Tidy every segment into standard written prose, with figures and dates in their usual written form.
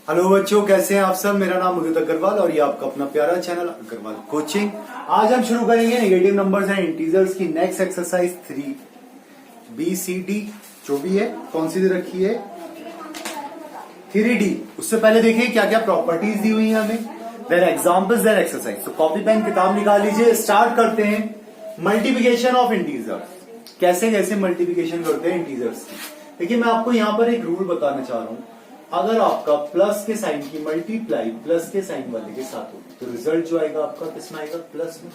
Hello बच्चों, कैसे हैं आप सब। मेरा नाम उदित अग्रवाल और ये आपका अपना प्यारा चैनल अग्रवाल कोचिंग। आज हम शुरू करेंगे नेगेटिव नंबर्स एंड इंटीजर्स की नेक्स्ट एक्सरसाइज 3BCD जो भी है। कौन सी दे रखी है? 3D। उससे पहले देखिए क्या क्या प्रॉपर्टीज दी हुई है हमें, देन एग्जाम्पल्स, देन एक्सरसाइज। तो कॉपी पेन किताब निकाल लीजिए। स्टार्ट करते हैं मल्टीप्लिकेशन ऑफ इंटीजर्स। कैसे कैसे मल्टीप्लिकेशन करते हैं इंटीजर्स की। देखिए मैं आपको यहां पर एक रूल बताना चाह रहा हूं। अगर आपका प्लस के साइन की मल्टीप्लाई प्लस के साइन वाले के साथ होगी तो रिजल्ट जो आएगा आपका किसमें आएगा? प्लस में।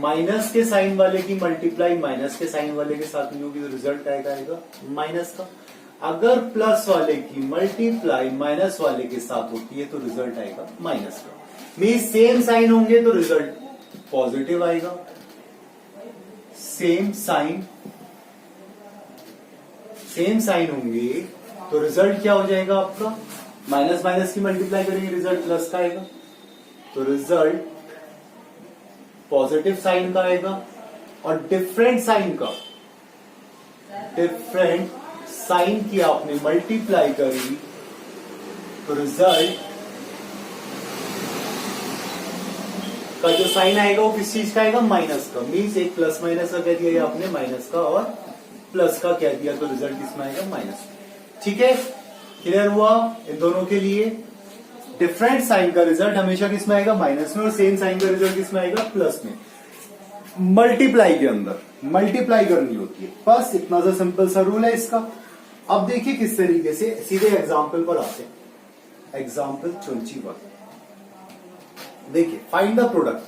माइनस के साइन वाले की मल्टीप्लाई माइनस के साइन वाले के साथ में होगी तो रिजल्ट आएगा माइनस का। अगर प्लस वाले की मल्टीप्लाई माइनस वाले के साथ होती है तो रिजल्ट आएगा माइनस का। मींस सेम साइन होंगे तो रिजल्ट पॉजिटिव आएगा। सेम साइन होंगे तो रिजल्ट क्या हो जाएगा आपका? माइनस माइनस की मल्टीप्लाई करेंगे रिजल्ट प्लस का आएगा, तो रिजल्ट पॉजिटिव साइन का आएगा। और डिफरेंट साइन की आपने मल्टीप्लाई करी तो रिजल्ट का जो साइन आएगा वो किस चीज का आएगा? माइनस का। मीन्स एक प्लस माइनस का कह दिया आपने माइनस का, और प्लस का कह दिया तो रिजल्ट किसमें आएगा? माइनस। ठीक है, क्लियर हुआ इन दोनों के लिए। डिफरेंट साइन का रिजल्ट हमेशा किसमें आएगा? माइनस में। और सेम साइन का रिजल्ट किसमें आएगा? प्लस में। मल्टीप्लाई के अंदर मल्टीप्लाई करनी होती है, बस इतना सा सिंपल सा रूल है इसका। अब देखिए किस तरीके से, सीधे एग्जाम्पल पर आते हैं। एग्जाम्पल 21 देखिए, फाइंड द प्रोडक्ट।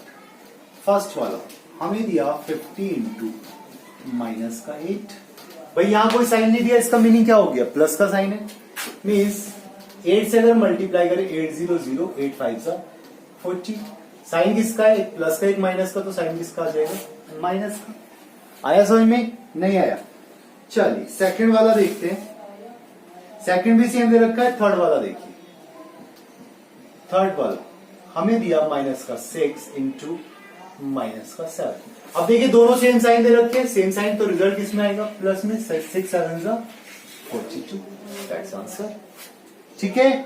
फर्स्ट वाला हमें दिया 50 इंटू माइनस का 8। भाई यहां कोई साइन नहीं दिया, इसका मीनिंग क्या हो गया? प्लस का साइन है। मीन्स 8 से अगर मल्टीप्लाई करें 8 0 0 8 5 40। साइन किसका है? एक प्लस का एक माइनस का, तो साइन किसका आ जाएगा? माइनस का। आया समझ में? नहीं आया? चलिए सेकंड वाला देखते हैं। सेकंड भी सेम दे रखा है। थर्ड वाला देखिए। थर्ड वाला हमें दिया माइनस का 6 इंटू माइनस का 7। अब देखिए दोनों सेम साइन दे रखे हैं, सेम साइन, तो रिजल्ट किसमें आएगा? प्लस में। 6 7 42, दैट्स आंसर। ठीक है।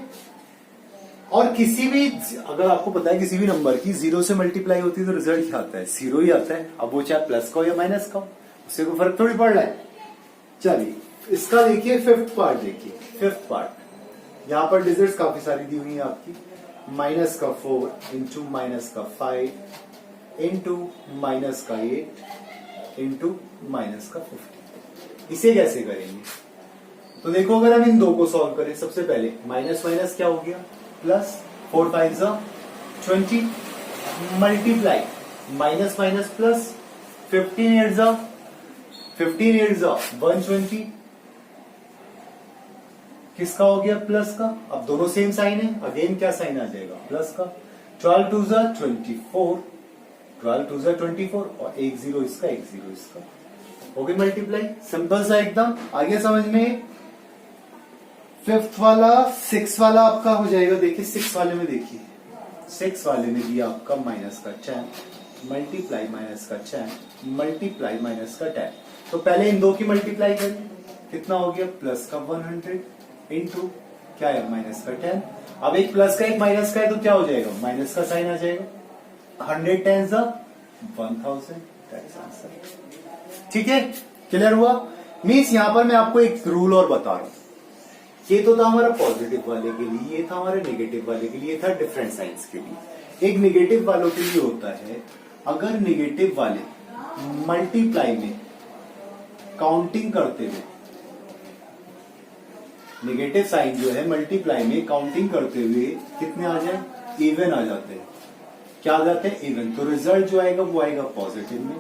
और किसी भी, अगर आपको पता है किसी भी नंबर की 0 से मल्टीप्लाई होती है तो रिजल्ट क्या आता है? 0 ही आता है। अब वो चाहे प्लस का हो या माइनस का हो, उससे कोई फर्क थोड़ी पड़ रहा है। चलिए इसका देखिए फिफ्थ पार्ट देखिए। फिफ्थ पार्ट यहां पर डिजिट्स काफी सारी दी हुई है आपकी। माइनस का 4 इंटू माइनस का 5 इंटू माइनस का 8 इंटू माइनस का 50। इसे कैसे करेंगे? तो देखो अगर हम इन दो को सॉल्व करें, सबसे पहले माइनस माइनस क्या हो गया? Plus. 4 5 20 multiply minus minus plus. 15 8 120 किसका हो गया? प्लस का। अब दोनों सेम साइन है, अगेन क्या साइन आ जाएगा? प्लस का। 12 2 24 12 2 24 और 1 0 इसका 1 0 इसका हो गई मल्टीप्लाई। सिंपल सा एकदम। आगे समझ में? फिफ्थ वाला 6 वाला आपका हो जाएगा। देखिए 6 वाले में देखिए, 6 वाले में दिया आपका माइनस का 10 मल्टीप्लाई माइनस का 10 मल्टीप्लाई माइनस का 10। तो पहले इन दो की मल्टीप्लाई करें, कितना हो गया? प्लस का 100 इंटू क्या है? माइनस का 10। अब एक प्लस का एक माइनस का है तो क्या हो जाएगा? माइनस का साइन आ जाएगा। 100 10 1000, दैट्स आंसर। ठीक है, क्लियर हुआ? मीन्स यहां पर मैं आपको एक रूल और बता रहा हूं। ये तो था हमारा पॉजिटिव वाले के लिए, ये था हमारे नेगेटिव वाले के लिए, था डिफरेंट साइंस के लिए। एक नेगेटिव वालों के लिए होता है, अगर नेगेटिव वाले मल्टीप्लाई में काउंटिंग करते हुए, नेगेटिव साइन जो है मल्टीप्लाई में काउंटिंग करते हुए कितने आ जाए? इवन आ जाते हैं। क्या आ जाते हैं? इवन। तो रिजल्ट जो आएगा वो आएगा पॉजिटिव में।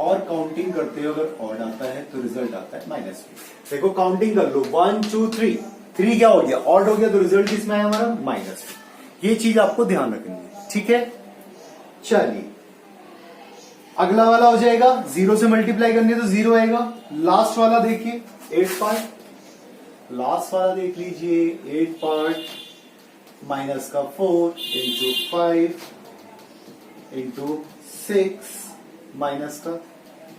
और काउंटिंग करते हुए अगर ऑड आता है तो रिजल्ट आता है माइनस में। देखो काउंटिंग कर लो, 1 2 3 3 क्या हो गया? ऑड हो गया, तो रिजल्ट किसमें आया हमारा? माइनस में। ये चीज आपको ध्यान रखनी है। ठीक है, चलिए अगला वाला हो जाएगा 0 से मल्टीप्लाई करनी है तो 0 आएगा। लास्ट वाला देखिए 8 पार्ट। लास्ट वाला देख लीजिए 8 पार्ट। माइनस का 4 इंटू 5 इंटू 6 माइनस का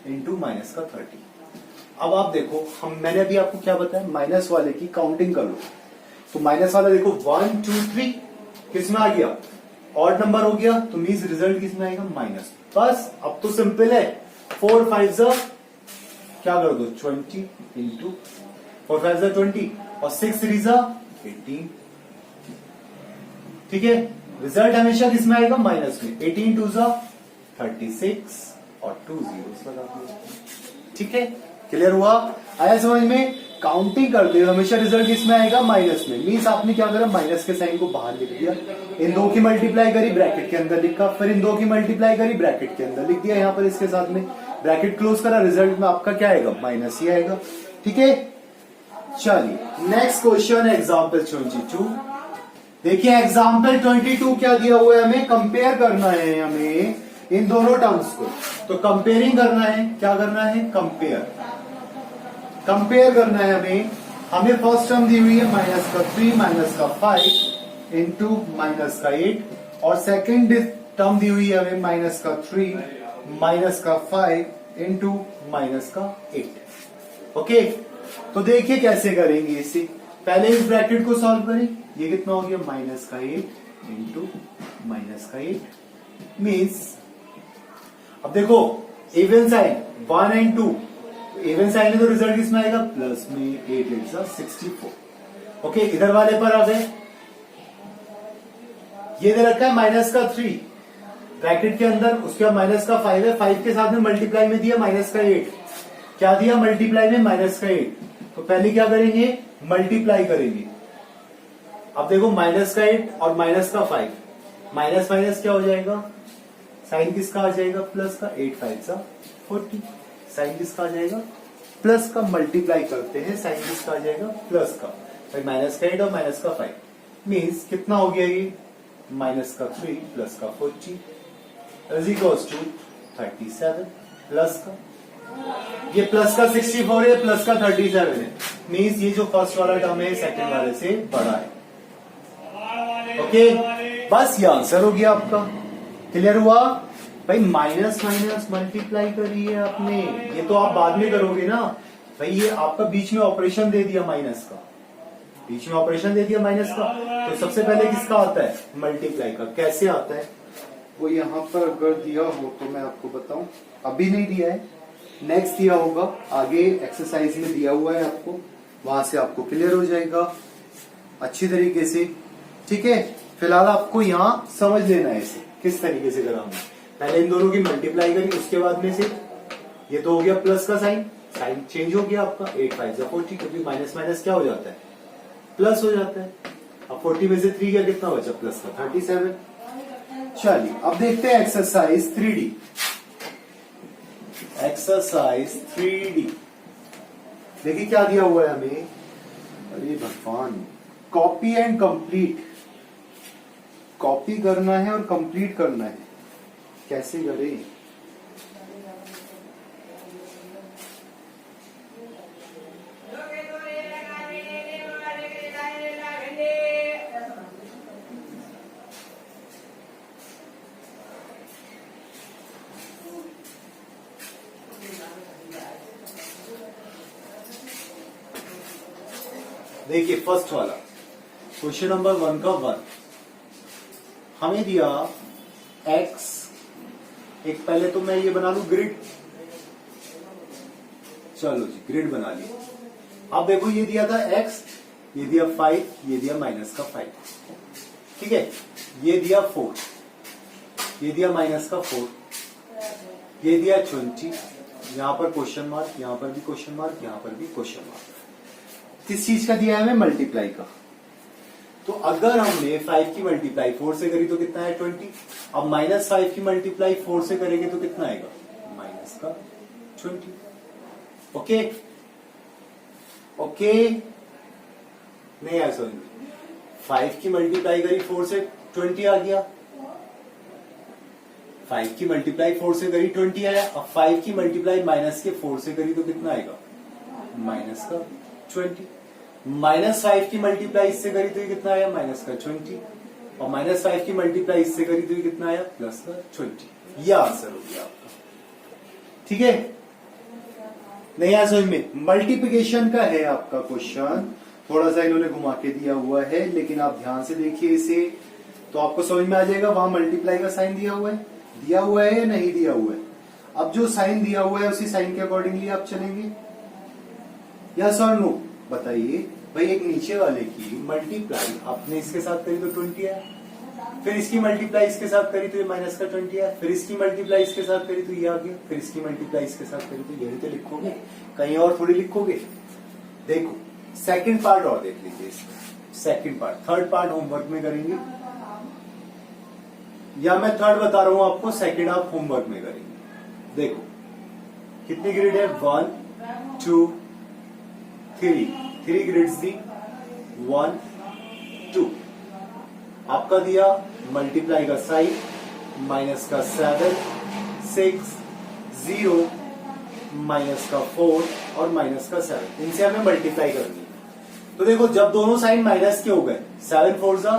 इंटू माइनस का 30। अब आप देखो, मैंने अभी आपको क्या बताया? माइनस वाले की काउंटिंग कर लो। तो माइनस वाला देखो 1 2 3 किस में आ गया, ऑड नंबर हो गया, तो मीन्स रिजल्ट किस में आएगा, माइनस। बस अब तो सिंपल है, 4 5 क्या कर दो 20 इंटू 4 5 20 और 6 3 18। ठीक है, रिजल्ट हमेशा किस में आएगा, माइनस में। 18 2 36 और 2 zeros लगा दिया। ठीक है, क्लियर हुआ, आया समझ में। काउंटिंग करते हुए हमेशा रिजल्ट किस में आएगा, माइनस में। मीन्स आपने क्या करा, माइनस के साइन को बाहर लिख दिया, इन दो की मल्टीप्लाई करी, ब्रैकेट के अंदर लिखा, फिर इन दो की मल्टीप्लाई करी, ब्रैकेट के अंदर लिख दिया, यहां पर इसके साथ में ब्रैकेट क्लोज करा, रिजल्ट में आपका क्या आएगा, माइनस ही आएगा। ठीक है, चलिए नेक्स्ट क्वेश्चन एग्जाम्पल 22। देखिए एग्जाम्पल 22 क्या दिया हुआ है, हमें कंपेयर करना है, हमें इन दोनों टर्म्स को। तो कंपेयरिंग करना है, क्या करना है, कंपेयर करना है हमें फर्स्ट टर्म दी हुई है माइनस का 3 माइनस का 5 इंटू माइनस का 8 और सेकेंड टर्म दी हुई है हमें माइनस का 3 माइनस का 5 इंटू माइनस का 8। ओके, तो देखिए कैसे करेंगे इसे। पहले इस ब्रैकेट को सॉल्व करें, ये कितना हो गया, माइनस का 8 इंटू माइनस का 8 मीन्स, अब देखो even sign 1 and 2, even sign है तो रिजल्ट किसमें आएगा, प्लस में। 8 8 64। ओके, इधर वाले पर आ गए, ये दे रखा है माइनस का 3 ब्रैकेट के अंदर, उसके बाद माइनस का 5 है, 5 के साथ में मल्टीप्लाई में दिया माइनस का 8, क्या दिया मल्टीप्लाई में माइनस का 8। तो पहले क्या करेंगे, मल्टीप्लाई करेंगे। अब देखो माइनस का 8 और माइनस का 5, माइनस माइनस क्या हो जाएगा, साइन किसका आ जाएगा, प्लस का। 8 5 40, साइन किसका आ जाएगा, प्लस का। मल्टीप्लाई करते हैं, साइन किसका आ जाएगा, प्लस का। भाई माइनस का 8 और माइनस का 5 मीन्स कितना हो गया, ये माइनस का 3 प्लस का 40 इज इक्वल्स टू 37 प्लस का, ये प्लस का 64 है, प्लस का 37 है, मीन्स ये जो फर्स्ट वाला टर्म है सेकंड वाले से बड़ा है। ओके, बस ये आंसर हो गया आपका। क्लियर हुआ भाई, माइनस माइनस मल्टीप्लाई करी है आपने, ये तो आप बाद में करोगे ना भाई, ये आपका बीच में ऑपरेशन दे दिया माइनस का, बीच में ऑपरेशन दे दिया माइनस का। तो सबसे पहले किसका आता है, मल्टीप्लाई का। कैसे आता है वो यहां पर अगर दिया हो तो मैं आपको बताऊं, अभी नहीं दिया है, नेक्स्ट दिया होगा, आगे एक्सरसाइज में दिया हुआ है आपको, वहां से आपको क्लियर हो जाएगा अच्छी तरीके से। ठीक है, फिलहाल आपको यहाँ समझ लेना है इसे किस तरीके से करा हमने। पहले इन दोनों की मल्टीप्लाई करी, उसके बाद में से ये तो हो गया प्लस का साइन, साइन चेंज हो गया आपका। 8 5 40, क्योंकि माइनस माइनस क्या हो जाता है, प्लस हो जाता है। अब 40 में से 3 क्या कितना बचा, प्लस का 37। चलिए अब देखते हैं एक्सरसाइज 3D। एक्सरसाइज 3D देखिए क्या दिया हुआ है हमें, अरे भगवान, कॉपी एंड कंप्लीट। कॉपी करना है और कंप्लीट करना है, कैसे करें। देखिए फर्स्ट वाला क्वेश्चन नंबर 1 का 1 हमें दिया x, एक पहले तो मैं ये बना लू ग्रिड, चलो जी ग्रिड बना ली। अब देखो ये दिया था x, ये दिया 5, ये दिया माइनस का 5, ठीक है, ये दिया 4, ये दिया माइनस का 4, ये दिया 20, यहां पर क्वेश्चन मार्क, यहां पर भी क्वेश्चन मार्क, यहां पर भी क्वेश्चन मार्क। किस चीज का दिया है हमें, मल्टीप्लाई का। तो अगर हमने 5 की मल्टीप्लाई 4 से करी तो कितना है 20, अब माइनस 5 की मल्टीप्लाई 4 से करेंगे तो कितना आएगा, माइनस का 20। ओके ओके, नहीं आया समझ में। 5 की मल्टीप्लाई करी 4 से 20 आ गया, 5 की मल्टीप्लाई 4 से करी 20 आया। अब 5 की मल्टीप्लाई माइनस के 4 से करी तो कितना आएगा, माइनस का 20। माइनस 5 की मल्टीप्लाई इससे करी तो ये कितना आया, माइनस का 20, और माइनस 5 की मल्टीप्लाई इससे करी तो ये कितना आया, प्लस का 20। ये आंसर हो गया आपका। ठीक है, नहीं आया समझ में। मल्टीप्लिकेशन का है आपका क्वेश्चन, थोड़ा सा इन्होंने घुमा के दिया हुआ है, लेकिन आप ध्यान से देखिए इसे तो आपको समझ में आ जाएगा वहां मल्टीप्लाई का साइन दिया हुआ है या नहीं दिया हुआ है। अब जो साइन दिया हुआ है उसी साइन के अकॉर्डिंगली आप चलेंगे, यस और नो बताइए भाई। एक नीचे वाले की मल्टीप्लाई आपने इसके साथ करी तो 20 है, फिर इसकी मल्टीप्लाई इसके साथ करी तो ये माइनस का 20 है, फिर इसकी मल्टीप्लाई इसके साथ करी तो ये आ गया, फिर इसकी मल्टीप्लाई इसके साथ करी तो यही तो लिखोगे, कहीं और थोड़ी लिखोगे। देखो सेकंड पार्ट और देख लीजिए इसका, second part, third part homework में करेंगे, या मैं थर्ड बता रहा हूं आपको, सेकंड आप होमवर्क में करेंगे। देखो कितनी ग्रिड है, 1 2 3 ग्रिड्स दी, 1 2 आपका दिया मल्टीप्लाई का साइन माइनस का 7 6 0 माइनस का 4 और माइनस का 7, इनसे हमें मल्टीप्लाई करनी है। तो देखो जब दोनों साइन माइनस के हो गए, 7 4 जा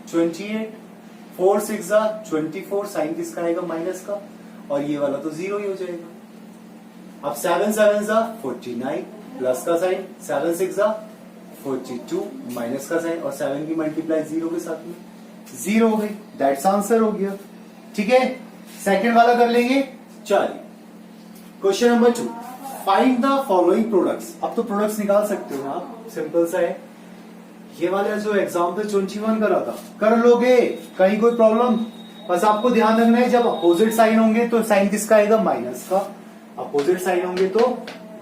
28, 4 6 जा 24, साइन किसका आएगा माइनस का, और ये वाला तो 0 ही हो जाएगा। अब 7 7 जा 49 प्लस का साइन, 7 6 जा 42 माइनस का साइन, और 7 की मल्टीप्लाई 0 के साथ में 0 हो गई, दैट्स आंसर हो गया। ठीक है, सेकंड वाला कर लेंगे। चलिए question number 2, find the following products. अब तो प्रोडक्ट्स निकाल सकते हो ना आप, सिंपल सा है। ये वाला जो एग्जाम्पल 21 करा था कर लोगे, कहीं कोई प्रॉब्लम? बस आपको ध्यान रखना है जब अपोजिट साइन होंगे तो साइन किसका आएगा माइनस का, अपोजिट साइन होंगे तो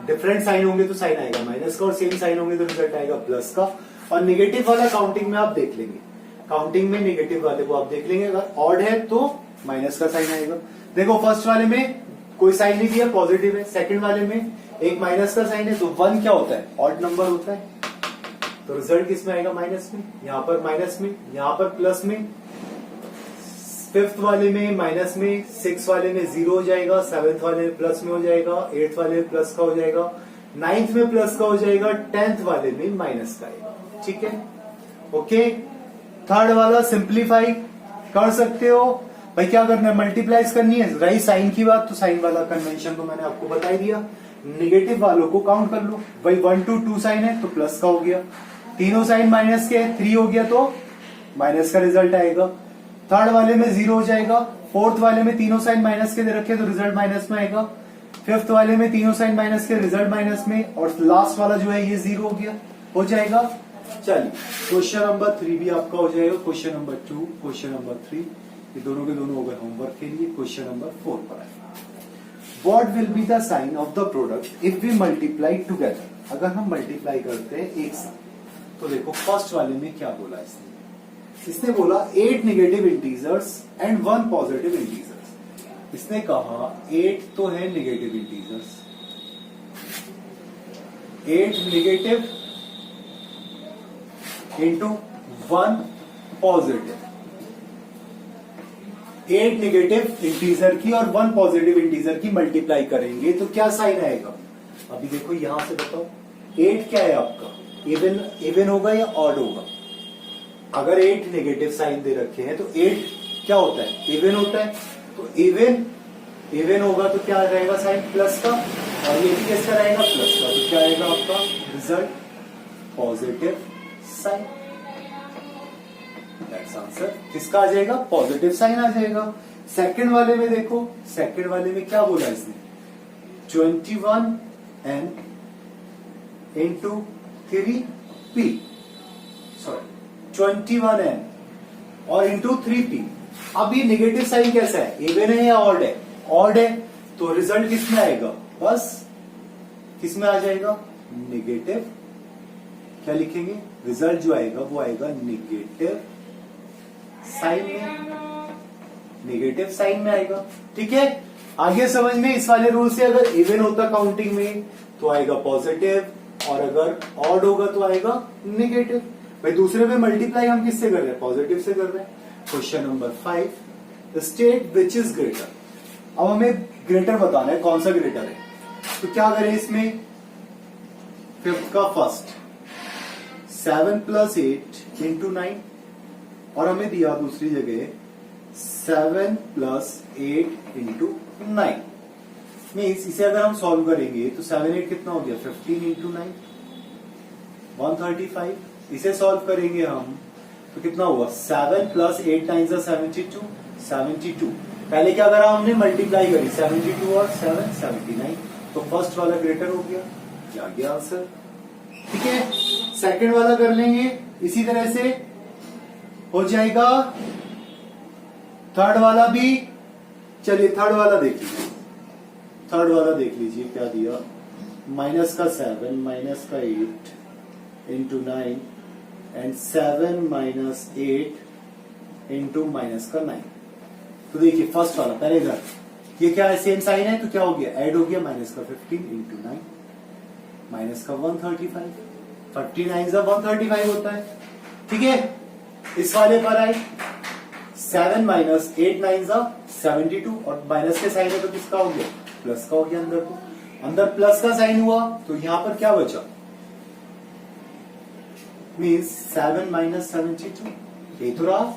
डिफरेंट साइन होंगे तो साइन आएगा माइनस का, और सेम साइन होंगे तो रिजल्ट आएगा प्लस का। और नेगेटिव वाला काउंटिंग में आप देख लेंगे, काउंटिंग में नेगेटिव वाले को आप देख लेंगे, अगर ऑड है तो माइनस का साइन आएगा। देखो फर्स्ट वाले में कोई साइन नहीं दिया, पॉजिटिव है, सेकंड वाले में एक माइनस का साइन है, तो 1 क्या होता है, ऑड नंबर होता है, तो रिजल्ट किसमें आएगा माइनस में, यहां पर माइनस में, यहां पर प्लस में। फिफ्थ वाले में माइनस में, 6 वाले में 0 हो जाएगा, 7th वाले में प्लस में हो जाएगा, 8th वाले में प्लस का हो जाएगा, 9th में प्लस का हो जाएगा, 10th वाले में माइनस का आएगा। ठीक है, ओके। थर्ड वाला सिंप्लीफाई कर सकते हो भाई, क्या करना है, मल्टीप्लाइज करनी है। रही साइन की बात, तो साइन वाला कन्वेंशन तो मैंने आपको बता ही दिया। नेगेटिव वालों को काउंट कर लो भाई, 1 2 2 साइन है तो प्लस का हो गया, तीनों साइन माइनस के, 3 हो गया तो माइनस का रिजल्ट आएगा। थर्ड वाले में 0 हो जाएगा, फोर्थ वाले में तीनों साइन माइनस के दे रखे तो रिजल्ट माइनस में आएगा, फिफ्थ वाले में तीनों साइन माइनस के, रिजल्ट माइनस में, और लास्ट वाला जो है ये 0 हो गया, हो जाएगा। चलिए क्वेश्चन नंबर 3 भी आपका हो जाएगा, क्वेश्चन नंबर 2, क्वेश्चन नंबर 3, ये दोनों के दोनों हो गए होमवर्क के लिए। क्वेश्चन नंबर 4 पर आए, what will be the sign of the product if we multiply together. अगर हम मल्टीप्लाई करते हैं एक साथ, तो देखो फर्स्ट वाले में क्या बोला इसने बोला 8 negative integers and 1 positive integers. इसने कहा 8 तो है negative integers, 8 negative into 1 positive, 8 negative integer की और 1 पॉजिटिव इंटीजर की मल्टीप्लाई करेंगे तो क्या साइन आएगा। अभी देखो यहां से बताओ, 8 क्या है आपका, इवन होगा या ऑड होगा। अगर 8 नेगेटिव साइन दे रखे हैं तो 8 क्या होता है, इवन होता है, तो इवन होगा तो क्या रहेगा साइन प्लस का, और ये भी किसका रहेगा प्लस का, तो क्या आएगा आपका result positive sign. That's answer, किसका आ जाएगा पॉजिटिव साइन आ जाएगा। सेकंड वाले में देखो, सेकंड वाले में क्या बोला इसने, 21n into 3p, sorry 21n और इंटू 3p। अब ये नेगेटिव साइन कैसा है, इवन है या ऑड है, ऑड है, तो रिजल्ट किसमें आएगा, बस किसमें आ जाएगा नेगेटिव। क्या लिखेंगे, रिजल्ट जो आएगा वो आएगा नेगेटिव साइन में, नेगेटिव साइन में आएगा। ठीक है, आगे समझ में, इस वाले रूल से अगर इवन होता काउंटिंग में तो आएगा पॉजिटिव, और अगर ऑड होगा तो आएगा नेगेटिव। भाई दूसरे में मल्टीप्लाई हम किससे कर रहे हैं, पॉजिटिव से कर रहे हैं। Question number 5, state which is greater. अब हमें ग्रेटर बताना है, कौन सा ग्रेटर है, तो क्या करें इसमें, फिफ्थ का फर्स्ट 7 + 8 इंटू 9, और हमें दिया दूसरी जगह 7 + 8 इंटू 9। मीन्स इसे अगर हम सॉल्व करेंगे तो 7 8 कितना हो गया 15 इंटू 9, 135। इसे सॉल्व करेंगे हम तो कितना हुआ 7 प्लस 8 9 72 72। पहले क्या करा हमने मल्टीप्लाई करी 72 और 7 79। तो फर्स्ट वाला ग्रेटर हो गया, ये आ गया आंसर। ठीक है, सेकंड वाला कर लेंगे इसी तरह से हो जाएगा। थर्ड वाला भी, चलिए थर्ड वाला देख लीजिए। थर्ड वाला देख लीजिए क्या दिया, माइनस का 7 माइनस का 8 into 9 and 7 minus 8 into minus का 9। तो देखिए फर्स्ट वाला पहले इधर ये क्या है, सेम साइन है तो क्या हो गया, ऐड हो गया माइनस का 15 इंटू 9 माइनस का 135। 39 का 135 होता है। ठीक है, इस वाले पर आए 7 माइनस 8 9 72 और माइनस के साइन है तो किसका हो गया, प्लस का हो गया। अंदर को अंदर प्लस का साइन हुआ तो यहां पर क्या बचा, मीन्स 7 माइनस 72। ये तो रहा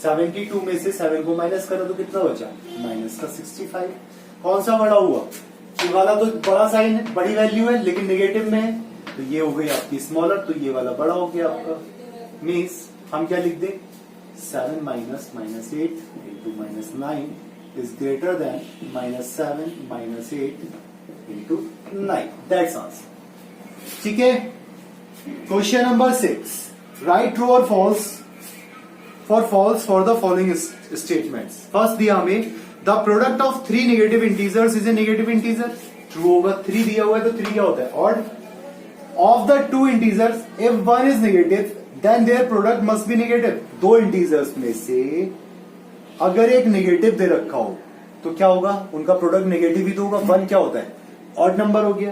72 में से 7 को माइनस करो तो कितना बचा, माइनस का 65। कौन सा बड़ा हुआ, ये वाला तो बड़ा साइन है, बड़ी वैल्यू है लेकिन नेगेटिव में है, तो ये हो गई आपकी स्मॉलर, तो ये वाला बड़ा हो गया आपका। मीन्स हम क्या लिख दें, 7 minus minus 8 into minus 9 is greater than minus 7 minus 8 into 9। That's answer. ठीक है, क्वेश्चन नंबर 6, राइट ट्रू और false for the following statements. First दिया हमें the product of 3 negative integers is a negative integer. True होगा, 3 दिया हुआ है तो 3 क्या होता है, odd. Of the 2 integers if 1 is negative then their product must be negative. 2 integers में से अगर एक नेगेटिव दे रखा हो तो क्या होगा, उनका प्रोडक्ट नेगेटिव ही तो होगा। 1 क्या होता है, ऑड नंबर हो गया।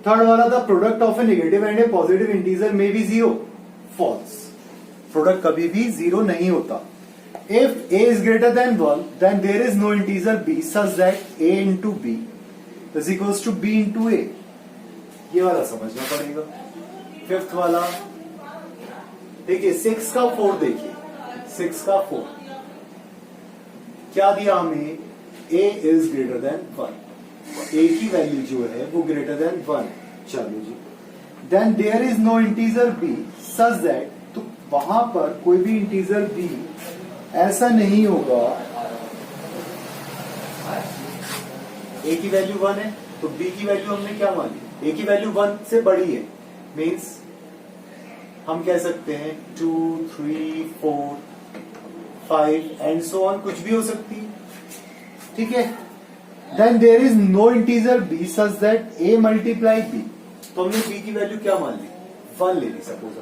थर्ड वाला था product of a negative and a positive integer may be 0। False, product कभी भी 0 नहीं होता। If a is greater than 1 then there is no integer b such that a into B is equals to b into a। ये वाला समझना पड़ेगा। Fifth वाला देखिए 6 का 4, देखिए 6 का 4 क्या दिया हमें, a is greater than 1, a की वैल्यू जो है वो ग्रेटर देन 1। चलो जी, then there is no integer b such that, तो वहां पर कोई भी इंटीजर b ऐसा नहीं होगा, a की वैल्यू 1 है तो b की वैल्यू हमने क्या मानी, a की वैल्यू 1 से बड़ी है। मीन्स हम कह सकते हैं 2 3 4 5 एंड सो ऑन, कुछ भी हो सकती है। ठीक है, then there is no integer b such that a multiply b। तो हमने b की वैल्यू क्या मान ली, 1 ले ली। सपोज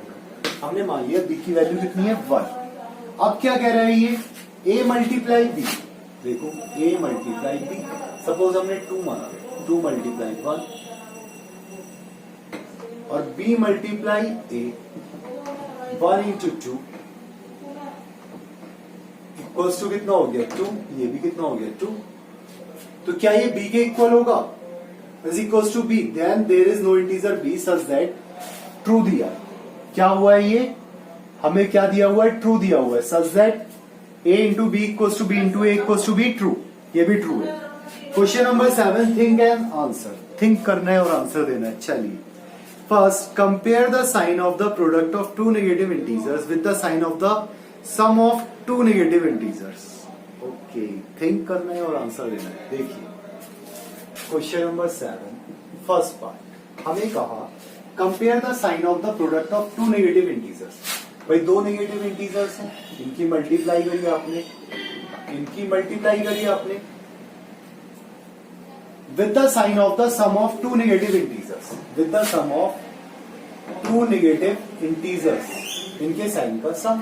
हमने मान लिया b की वैल्यू कितनी है, 1। अब क्या कह रहा है ये, a मल्टीप्लाई b। देखो a मल्टीप्लाई b, सपोज हमने 2 माना, 2 मल्टीप्लाई 1 और b multiply a, 1 into 2 equals to कितना हो गया 2। ये भी कितना हो गया 2। तो क्या ये b के इक्वल होगा, is equals to b, then there is no integer b such that, true दिया। क्या हुआ है ये, हमें क्या दिया हुआ है, ट्रू दिया हुआ है, such that a into B equals to b into a equals to b, true. ये भी ट्रू है। Question number 7, think and answer. Think करना है और आंसर देना है। चलिए, first compare the sign of the product of 2 negative integers with the sign of the sum of 2 negative integers. Okay, think करना है और आंसर देना है। देखिए क्वेश्चन नंबर 7 फर्स्ट पार्ट, हमें कहा compare the sign of the product of 2 negative integers. भाई 2 negative integers हैं, इनकी मल्टीप्लाई करी आपने, इनकी मल्टीप्लाई करी आपने with the sign of the sum of 2 negative integers, with the sum of 2 negative integers, इनके साइन का सम,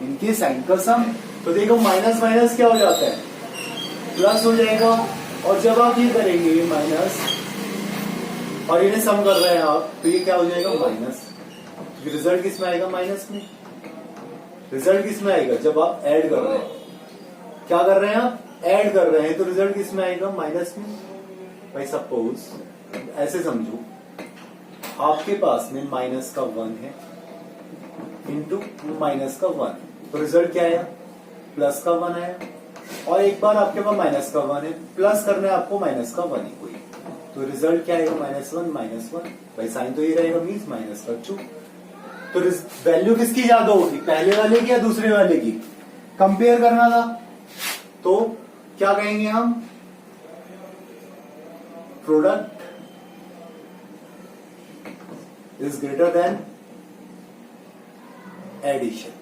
इनके साइन का सम। तो देखो माइनस माइनस क्या हो जाता है, प्लस हो जाएगा। और जब आप ये करेंगे माइनस और इन्हें सम कर रहे हैं आप, तो ये क्या हो जाएगा माइनस। रिजल्ट किस में आएगा, माइनस में। रिजल्ट किस में आएगा, जब आप ऐड कर रहे हैं। क्या कर रहे हैं आप, ऐड कर रहे हैं, तो रिजल्ट किस में आएगा, माइनस में। भाई सपोज ऐसे समझो, आपके पास में माइनस का 1 है इंटू माइनस का 1, तो रिजल्ट क्या आया, प्लस का 1 आया। और एक बार आपके पास माइनस का 1 है, प्लस करना है आपको माइनस का 1 ही कोई, तो तो रिजल्ट क्या आएगा -1 भाई साइन तो ये रहेगा मीन्स -2। तो वैल्यू किसकी ज्यादा होगी, पहले वाले की या दूसरे वाले की, कंपेयर करना था। तो क्या कहेंगे हम, product is greater than addition.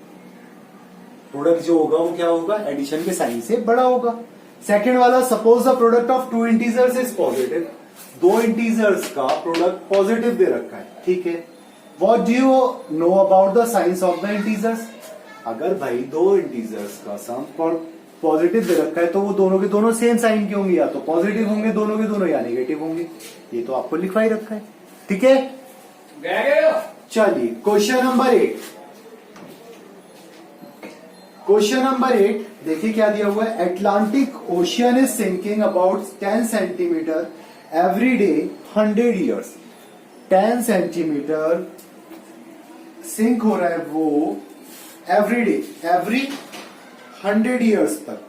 Product जो होगा वो क्या होगा, एडिशन के साइन से बड़ा होगा। सेकेंड वाला, suppose the product of two integers is positive. दो इंटीजर्स का प्रोडक्ट पॉजिटिव दे रखा है, ठीक है। What do you know about the signs of the integers. अगर भाई दो इंटीजर्स का सम पॉजिटिव दे रखा है तो वो दोनों के दोनों सेम साइन के होंगे, या तो पॉजिटिव होंगे दोनों के दोनों या नेगेटिव होंगे। ये तो आपको लिखवा ही रखा है, ठीक है। चलिए क्वेश्चन नंबर 8। क्वेश्चन नंबर 8 देखिए क्या दिया हुआ है। Atlantic Ocean is sinking about 10 centimetre every day 100 years. 10 centimetre sink हो रहा है वो एवरी डे, एवरी 100 ईयर्स तक।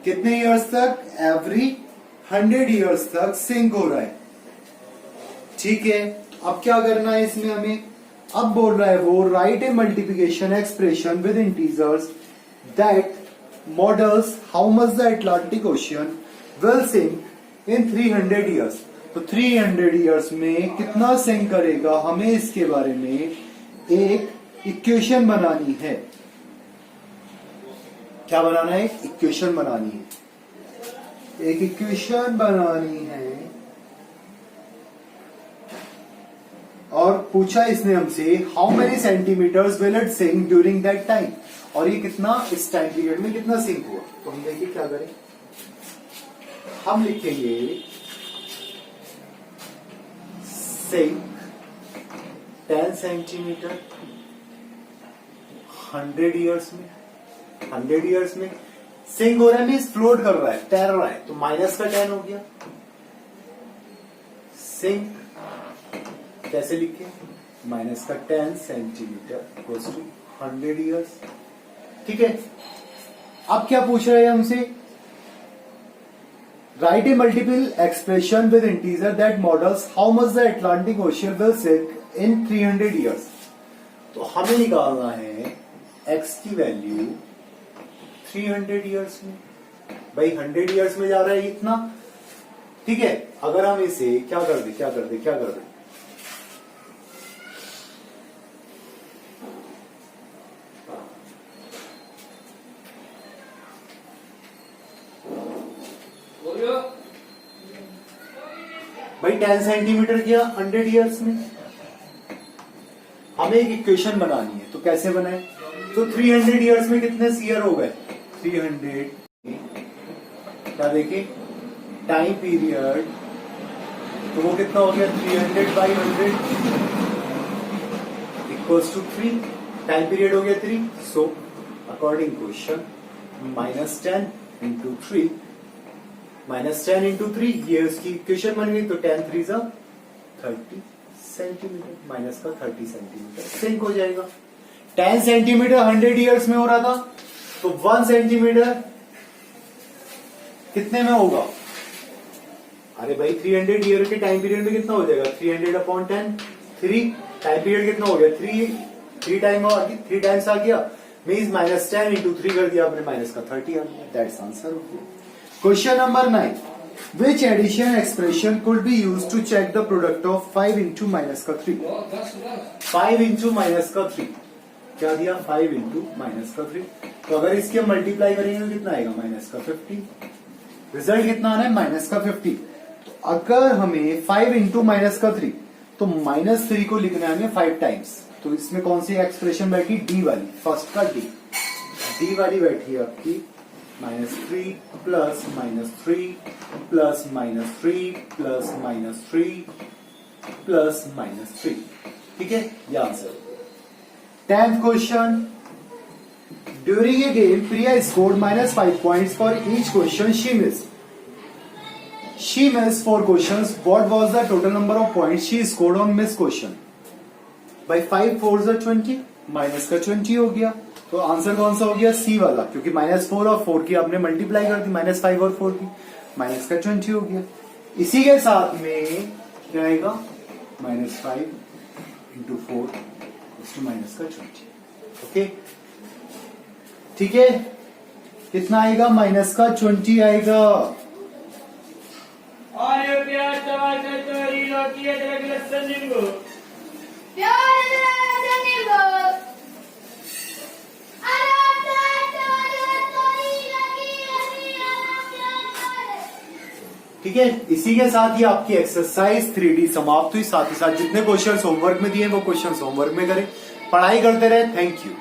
कितने ईयर्स तक, एवरी 100 ईयर्स तक सिंक हो रहा है, ठीक है। अब क्या करना है इसमें हमें, अब बोल रहा है वो write a multiplication expression with integers that models how much the Atlantic Ocean will sink in 300 years. तो 300 ईयर्स में कितना सिंक करेगा, हमें इसके बारे में एक इक्वेशन बनानी है। क्या बनाना है, इक्वेशन बनानी है, एक इक्वेशन बनानी है। और पूछा इसने हमसे how many centimetres will it sink during that time, और ये कितना इस टाइम पीरियड में कितना सिंक हुआ। तो हम देखिए क्या करें, हम लिखेंगे सिंक 10 सेंटीमीटर 100 ईयर्स में। 100 ईयर्स में सिंक हो रहा है मीन्स फ्लोट कर रहा है, तैर रहा है, तो माइनस का 10 हो गया। सिंक कैसे लिखे, माइनस का 10 सेंटीमीटर इक्वल्स टू 100 ईयर्स, ठीक है। अब क्या पूछ रहे हैं हमसे, write a multiple expression with integer that models how much the Atlantic Ocean will sink in 300 years. तो हमें निकालना है x की वैल्यू 300 ईयर्स में। भाई 100 ईयर्स में जा रहा है इतना, ठीक है। अगर हम इसे क्या कर दे भाई 10 सेंटीमीटर किया 100 ईयर्स में, हमें एक इक्वेशन बनानी है। तो कैसे बनाए, तो 300 ईयर्स में कितने ईयर हो गए, 300। क्या देखिए टाइम पीरियड, तो वो कितना हो गया 300/100 इक्वल्स टू 3। टाइम पीरियड हो गया 3। So according question -10 into 3, -10 into 3, ये उसकी इक्वेशन बन गई। तो 10 3 जा 30 सेंटीमीटर, माइनस का 30 सेंटीमीटर सिंक हो जाएगा। 10 सेंटीमीटर 100 ईयर्स में हो रहा था, तो 1 सेंटीमीटर कितने में होगा, अरे भाई 300 ईयर के टाइम पीरियड में कितना हो जाएगा 300/10, 3 टाइम पीरियड कितना हो गया 3 टाइम्स आ गया, मीन्स -10 इंटू 3 कर दिया आपने, माइनस का 30 आ गया। दैट्स आंसर हो गया। Question number 9, which addition expression could be used to check the product of 5 into -3? 5 into -3 क्या दिया, 5 into -3। तो अगर इसके मल्टीप्लाई करेंगे तो कितना आएगा -50। रिजल्ट कितना आना है -50। तो अगर हमें 5 into -3, तो -3 को लिखना है हमें 5 टाइम्स। तो इसमें कौन सी एक्सप्रेशन बैठी, डी वाली, फर्स्ट का डी वाली बैठी है आपकी, -3 प्लस -3 प्लस -3 प्लस -3 प्लस -3, ठीक है, ये answer. 10th question, during a game Priya scored -5 points for each question she missed. She missed 4 questions. What was the total number of points she scored on missed question? By 5 4s are 20, minus का 20 हो गया। तो answer कौन सा हो गया, सी वाला, क्योंकि -4 और 4 की आपने मल्टीप्लाई कर दी, -5 और 4 की, माइनस का 20 हो गया। इसी के साथ में क्या आएगा -5 इंटू 4 माइनस का 20। ओके ठीक है, कितना आएगा माइनस का 20 आएगा। और ये प्याज टमाटर चोरी लौकी अदरक लहसुन नींबू ठीक है, इसी के साथ ही आपकी एक्सरसाइज 3D समाप्त हुई। साथ ही साथ जितने क्वेश्चंस होमवर्क में दिए वो क्वेश्चंस होमवर्क में करें, पढ़ाई करते रहे। Thank you.